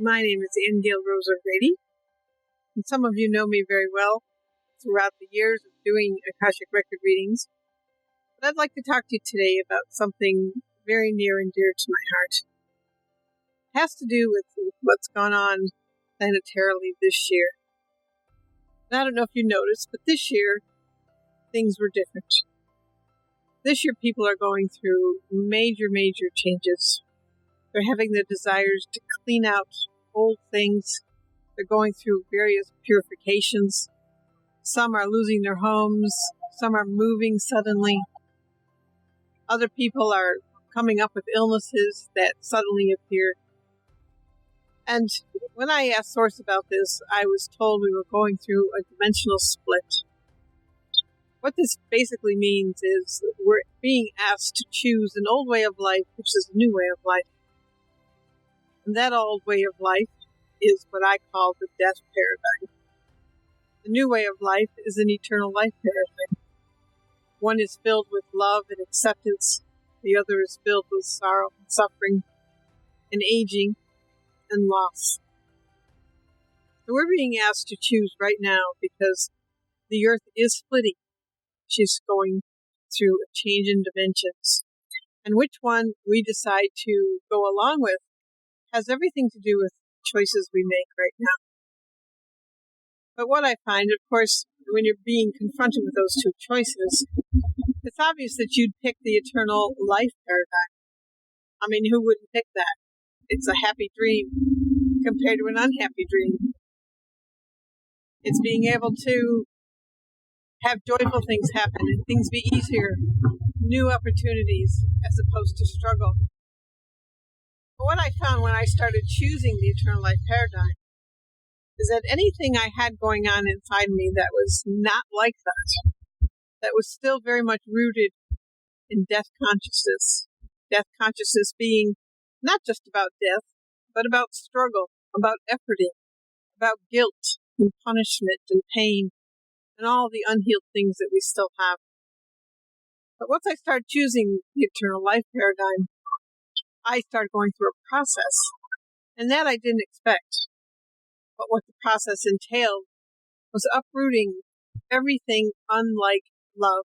My name is Aingeal Rose, and some of you know me very well throughout the years of doing Akashic Record readings. But I'd like to talk to you today about something very near and dear to my heart. It has to do with what's gone on planetarily this year. And I don't know if you noticed, but this year, things were different. This year, people are going through major changes. They're having the desires to clean out old things. They're going through various purifications. Some are losing their homes. Some are moving suddenly. Other people are coming up with illnesses that suddenly appear. And when I asked Source about this, I was told we were going through a dimensional split. What this basically means is we're being asked to choose an old way of life versus a new way of life. And that old way of life is what I call the death paradigm. The new way of life is an eternal life paradigm. One is filled with love and acceptance. The other is filled with sorrow and suffering and aging and loss. So we're being asked to choose right now because the earth is splitting. She's going through a change in dimensions. And which one we decide to go along with has everything to do with choices we make right now. But what I find, of course, when you're being confronted with those two choices, it's obvious that you'd pick the eternal life paradigm. I mean, who wouldn't pick that? It's a happy dream compared to an unhappy dream. It's being able to have joyful things happen and things be easier, new opportunities as opposed to struggle. But what I found when I started choosing the eternal life paradigm is that anything I had going on inside me that was not like that was still very much rooted in death consciousness being not just about death, but about struggle, about efforting, about guilt and punishment and pain, and all the unhealed things that we still have. But once I started choosing the eternal life paradigm, I started going through a process, and that I didn't expect. But what the process entailed was uprooting everything unlike love.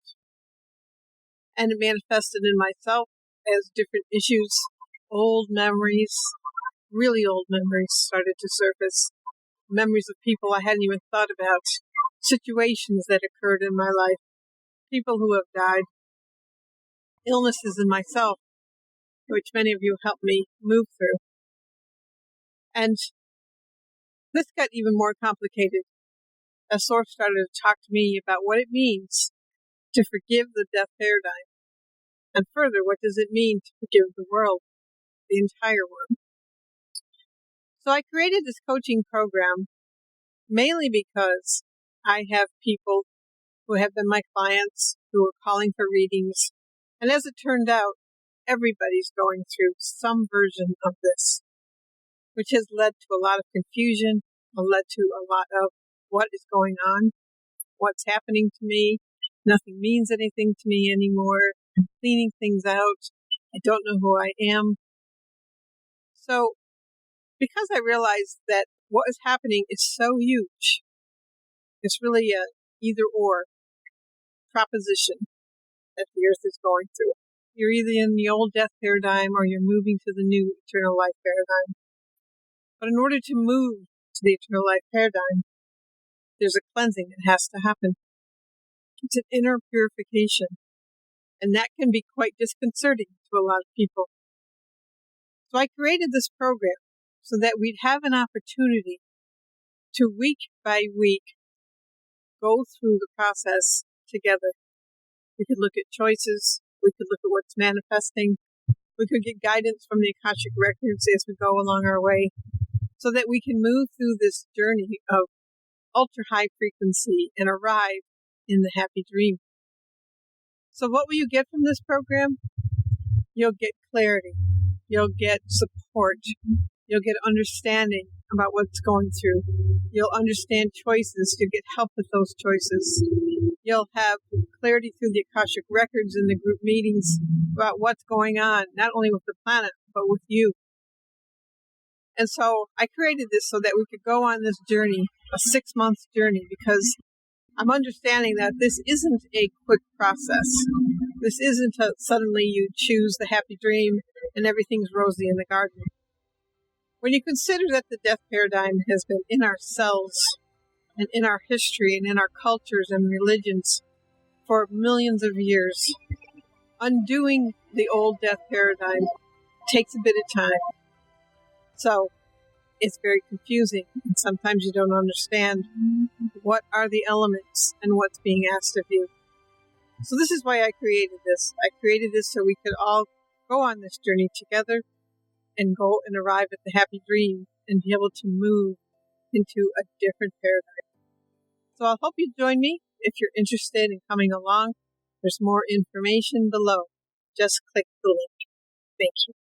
And it manifested in myself as different issues, old memories, really old memories started to surface, memories of people I hadn't even thought about, situations that occurred in my life, people who have died, illnesses in myself, which many of you helped me move through. And this got even more complicated as Source started to talk to me about what it means to forgive the death paradigm. And further, what does it mean to forgive the world, the entire world? So I created this coaching program mainly because I have people who have been my clients who are calling for readings. And as it turned out, everybody's going through some version of this, which has led to a lot of confusion, led to a lot of what is going on, what's happening to me. Nothing means anything to me anymore. I'm cleaning things out. I don't know who I am. So, because I realized that what is happening is so huge, it's really a either-or proposition that the earth is going through. You're either in the old death paradigm or you're moving to the new eternal life paradigm. But in order to move to the eternal life paradigm, there's a cleansing that has to happen. It's an inner purification. And that can be quite disconcerting to a lot of people. So I created this program so that we'd have an opportunity to week by week go through the process together. We could look at choices. We could look at what's manifesting. We could get guidance from the Akashic Records as we go along our way so that we can move through this journey of ultra high frequency and arrive in the happy dream. So what will you get from this program? You'll get clarity. You'll get support. You'll get understanding about what's going through. You'll understand choices. You'll get help with those choices. You'll have clarity through the Akashic Records and the group meetings about what's going on, not only with the planet, but with you. And so I created this so that we could go on this journey, a 6-month journey, because I'm understanding that this isn't a quick process. This isn't suddenly you choose the happy dream and everything's rosy in the garden. When you consider that the death paradigm has been in our cells and in our history and in our cultures and religions for millions of years, undoing the old death paradigm takes a bit of time. So it's very confusing, and sometimes you don't understand what are the elements and what's being asked of you. So this is why I created this. I created this so we could all go on this journey together and go and arrive at the happy dream and be able to move into a different paradigm. So I'll hope you join me if you're interested in coming along. There's more information below. Just click the link. Thank you.